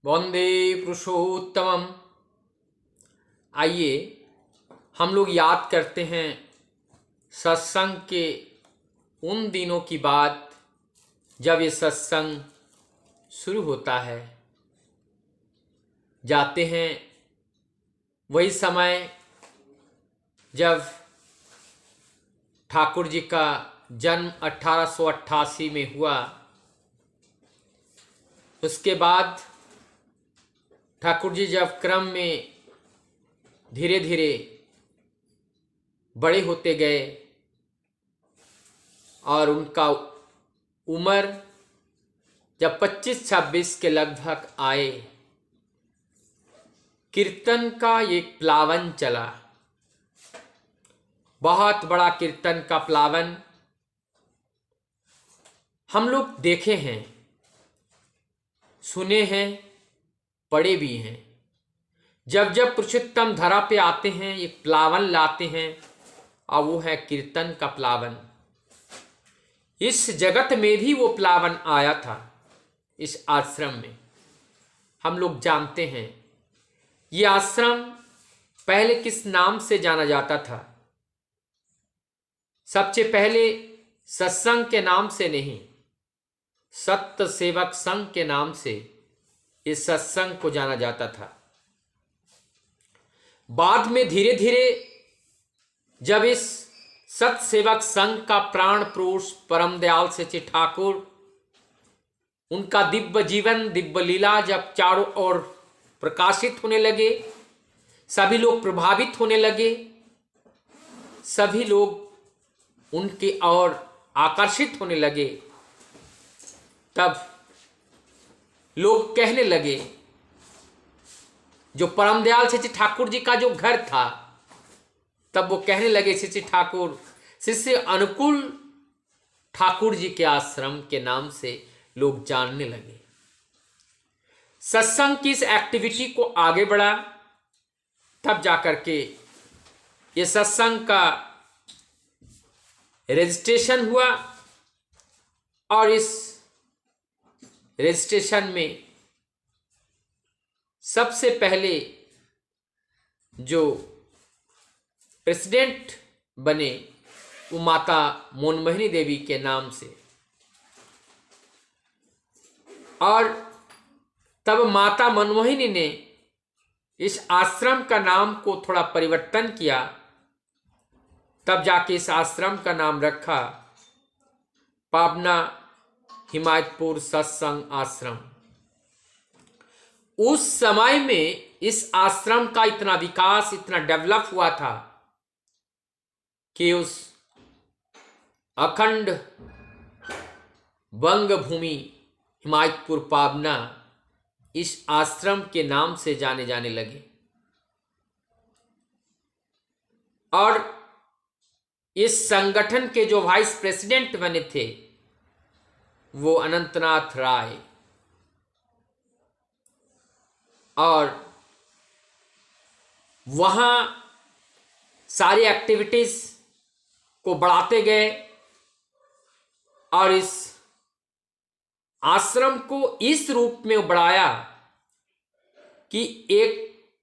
वंदे पुरुषोत्तमम। आइए हम लोग याद करते हैं सत्संग के उन दिनों की बात जब ये सत्संग शुरू होता है। जाते हैं वही समय जब ठाकुर जी का जन्म 1888 में हुआ। उसके बाद ठाकुर जी जब क्रम में धीरे धीरे बड़े होते गए और उनका उम्र जब 25-26 के लगभग आए, कीर्तन का एक प्लावन चला, बहुत बड़ा कीर्तन का प्लावन हम लोग देखे हैं, सुने हैं, पढ़े भी हैं। जब जब पुरुषोत्तम धरा पे आते हैं एक प्लावन लाते हैं और वो है कीर्तन का प्लावन। इस जगत में भी वो प्लावन आया था। इस आश्रम में हम लोग जानते हैं ये आश्रम पहले किस नाम से जाना जाता था। सबसे पहले सत्संग के नाम से नहीं, सत्य सेवक संघ के नाम से इस सत्संग को जाना जाता था। बाद में धीरे धीरे जब इस सत्य सेवक संघ का प्राण पुरुष परम दयाल सच्चे ठाकुर, उनका दिव्य जीवन दिव्य लीला जब चारों ओर प्रकाशित होने लगे, सभी लोग प्रभावित होने लगे, सभी लोग उनके ओर आकर्षित होने लगे, तब लोग कहने लगे, जो परम दयाल सच्चे ठाकुर जी का जो घर था, तब वो कहने लगे सच्चे ठाकुर शिष्य अनुकूल ठाकुर जी के आश्रम के नाम से लोग जानने लगे। सत्संग की इस एक्टिविटी को आगे बढ़ा, तब जाकर के ये सत्संग का रजिस्ट्रेशन हुआ और इस रजिस्ट्रेशन में सबसे पहले जो प्रेसिडेंट बने वो माता मोनमोहिनी देवी के नाम से, और तब माता मनमोहिनी ने इस आश्रम का नाम को थोड़ा परिवर्तन किया, तब जाके इस आश्रम का नाम रखा पावना हिमायतपुर सत्संग आश्रम। उस समय में इस आश्रम का इतना विकास, इतना डेवलप हुआ था कि उस अखंड बंग भूमि हिमायतपुर पावना इस आश्रम के नाम से जाने जाने लगे। और इस संगठन के जो वाइस प्रेसिडेंट बने थे वो अनंतनाथ राय, और वहाँ सारी एक्टिविटीज को बढ़ाते गए और इस आश्रम को इस रूप में बढ़ाया कि एक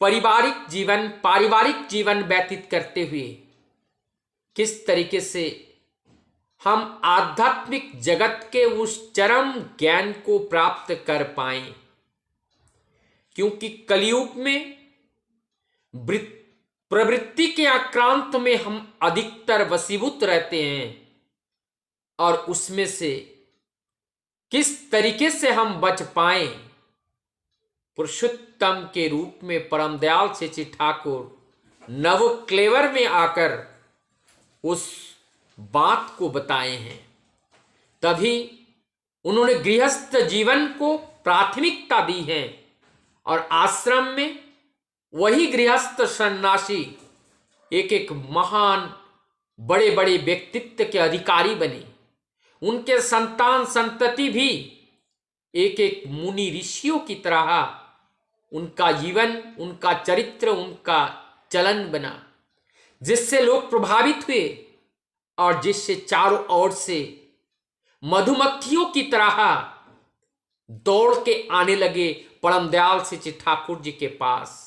पारिवारिक जीवन व्यतीत करते हुए किस तरीके से हम आध्यात्मिक जगत के उस चरम ज्ञान को प्राप्त कर पाएं। क्योंकि कलयुग में प्रवृत्ति के आक्रांत में हम अधिकतर वशीभूत रहते हैं, और उसमें से किस तरीके से हम बच पाएं, पुरुषोत्तम के रूप में परम दयाल सच्चे ठाकुर नव क्लेवर में आकर उस बात को बताए हैं। तभी उन्होंने गृहस्थ जीवन को प्राथमिकता दी है, और आश्रम में वही गृहस्थ सन्यासी एक एक महान बड़े बड़े व्यक्तित्व के अधिकारी बने। उनके संतान संतति भी एक एक मुनि ऋषियों की तरह उनका जीवन, उनका चरित्र, उनका चलन बना, जिससे लोग प्रभावित हुए और जिससे चारों ओर से मधुमक्खियों की तरह दौड़ के आने लगे परम दयाल से ठाकुर जी के पास।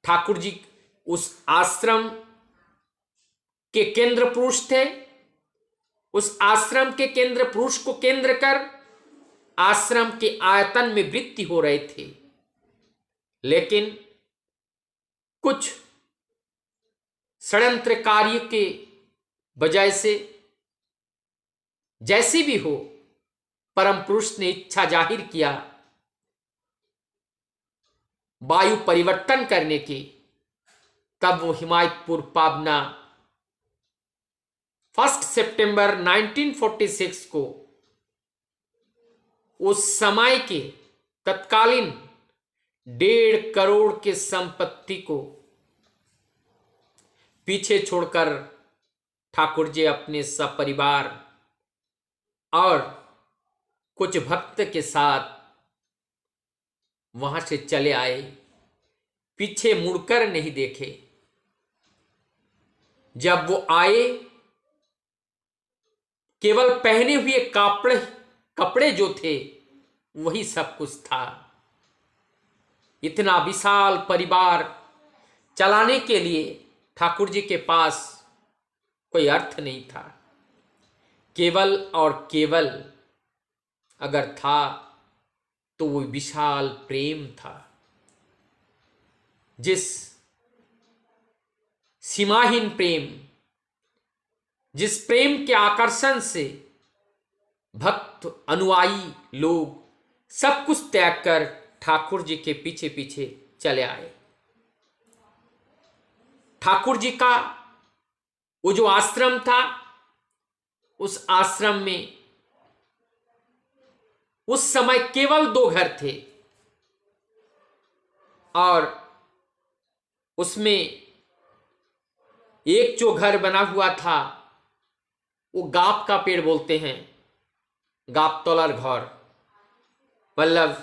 ठाकुर जी उस आश्रम के केंद्र पुरुष थे। उस आश्रम के केंद्र पुरुष को केंद्र कर आश्रम के आयतन में वृद्धि हो रहे थे, लेकिन कुछ षड्यंत्र कार्य के वजह से जैसे भी हो परम पुरुष ने इच्छा जाहिर किया वायु परिवर्तन करने की। तब वो हिमायतपुर पाबना 1 सितंबर 1946 को उस समय के तत्कालीन 1.5 करोड़ के संपत्ति को पीछे छोड़कर ठाकुर जी अपने सपरिवार और कुछ भक्त के साथ वहां से चले आए, पीछे मुड़कर नहीं देखे। जब वो आए, केवल पहने हुए कपड़े जो थे वही सब कुछ था। इतना विशाल परिवार चलाने के लिए ठाकुर जी के पास कोई अर्थ नहीं था। केवल और केवल अगर था तो वो विशाल प्रेम था, जिस सीमाहीन प्रेम, जिस प्रेम के आकर्षण से भक्त अनुयायी लोग सब कुछ त्याग कर ठाकुर जी के पीछे पीछे चले आए। ठाकुर जी का वो जो आश्रम था, उस आश्रम में उस समय केवल 2 घर थे और उसमें एक जो घर बना हुआ था वो गाप का पेड़ बोलते हैं, गाप तोलर घर, मतलब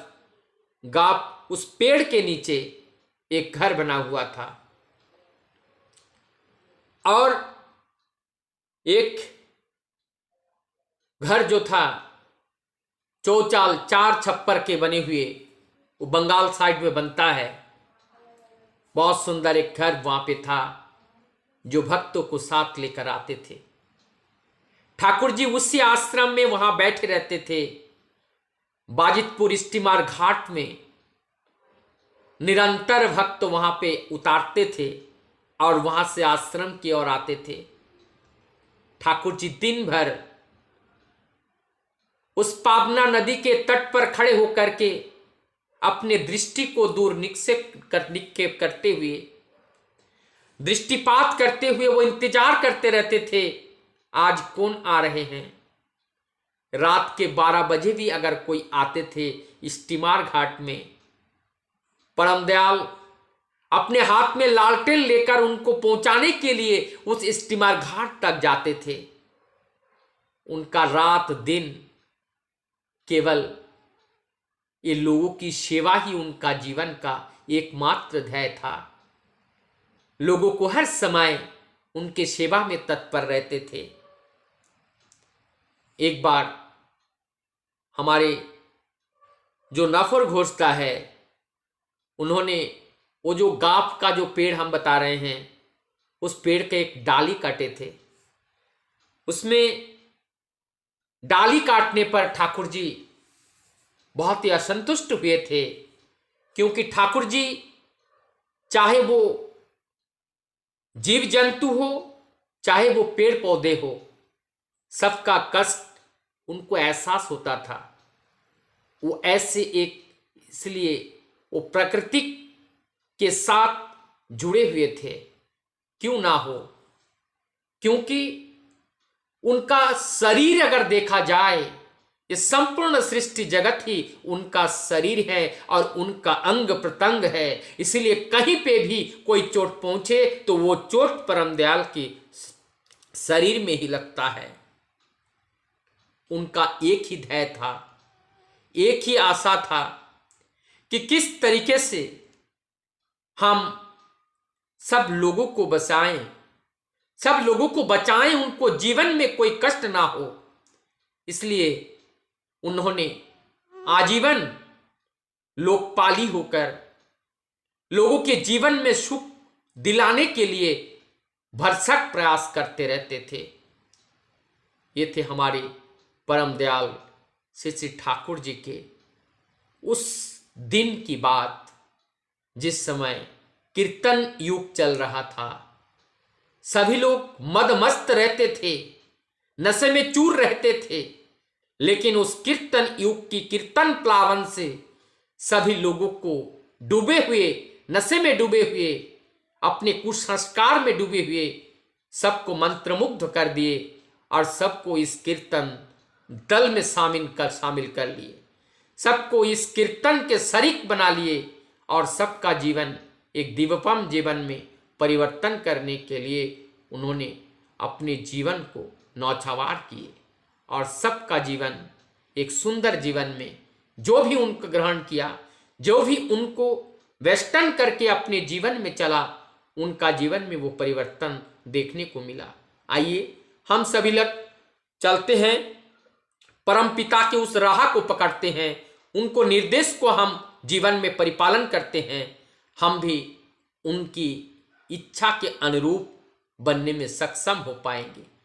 गाप उस पेड़ के नीचे एक घर बना हुआ था। और एक घर जो था चौचाल 4 छप्पर के बने हुए, वो बंगाल साइड में बनता है, बहुत सुंदर एक घर वहां पे था जो भक्तों को साथ लेकर आते थे। ठाकुर जी उसी आश्रम में वहां बैठे रहते थे। बाजितपुर स्टीमर घाट में निरंतर भक्त वहां पे उतारते थे और वहां से आश्रम की ओर आते थे। ठाकुर जी दिन भर उस पावना नदी के तट पर खड़े होकर के अपने दृष्टि को दूर निक्षेप करते हुए, दृष्टिपात करते हुए वो इंतजार करते रहते थे आज कौन आ रहे हैं। रात के 12 बजे भी अगर कोई आते थे स्टीमर घाट में, परम दयाल अपने हाथ में लालटेन लेकर उनको पहुंचाने के लिए उस स्टीमर घाट तक जाते थे। उनका रात दिन केवल ये लोगों की सेवा ही उनका जीवन का एकमात्र ध्येय था। लोगों को हर समय उनके सेवा में तत्पर रहते थे। एक बार हमारे जो नफर घोषता है, उन्होंने वो जो गाप का जो पेड़ हम बता रहे हैं, उस पेड़ के एक डाली काटे थे। उसमें डाली काटने पर ठाकुर जी बहुत ही असंतुष्ट हुए थे, क्योंकि ठाकुर जी चाहे वो जीव जंतु हो चाहे वो पेड़ पौधे हो, सबका कष्ट उनको एहसास होता था। वो ऐसे एक इसलिए वो प्रकृति के साथ जुड़े हुए थे, क्यों ना हो, क्योंकि उनका शरीर अगर देखा जाए, ये संपूर्ण सृष्टि जगत ही उनका शरीर है और उनका अंग प्रत्यंग है। इसलिए कहीं पे भी कोई चोट पहुंचे तो वो चोट परम दयाल की शरीर में ही लगता है। उनका एक ही ध्येय था, एक ही आशा था कि किस तरीके से हम सब लोगों को बचाएं, सब लोगों को बचाएं, उनको जीवन में कोई कष्ट ना हो। इसलिए उन्होंने आजीवन लोकपाली होकर लोगों के जीवन में सुख दिलाने के लिए भरसक प्रयास करते रहते थे। ये थे हमारे परम दयाल श्री श्री ठाकुर जी के उस दिन की बात, जिस समय कीर्तन युग चल रहा था। सभी लोग मदमस्त रहते थे, नशे में चूर रहते थे, लेकिन उस कीर्तन युग की कीर्तन प्लावन से सभी लोगों को डूबे हुए, नशे में डूबे हुए, अपने कुसंस्कार में डूबे हुए सबको मंत्रमुग्ध कर दिए और सबको इस कीर्तन दल में शामिल कर लिए, सबको इस कीर्तन के शरीक बना लिए और सबका जीवन एक दिव्यपम जीवन में परिवर्तन करने के लिए उन्होंने अपने जीवन को नौछावर किए और सबका जीवन एक सुंदर जीवन में जो भी उनको ग्रहण किया, जो भी उनको वेस्टर्न करके अपने जीवन में चला, उनका जीवन में वो परिवर्तन देखने को मिला। आइए हम सभी लोग चलते हैं, परमपिता के उस राह को पकड़ते हैं, उनको निर्देश को हम जीवन में परिपालन करते हैं, हम भी उनकी इच्छा के अनुरूप बनने में सक्षम हो पाएंगे।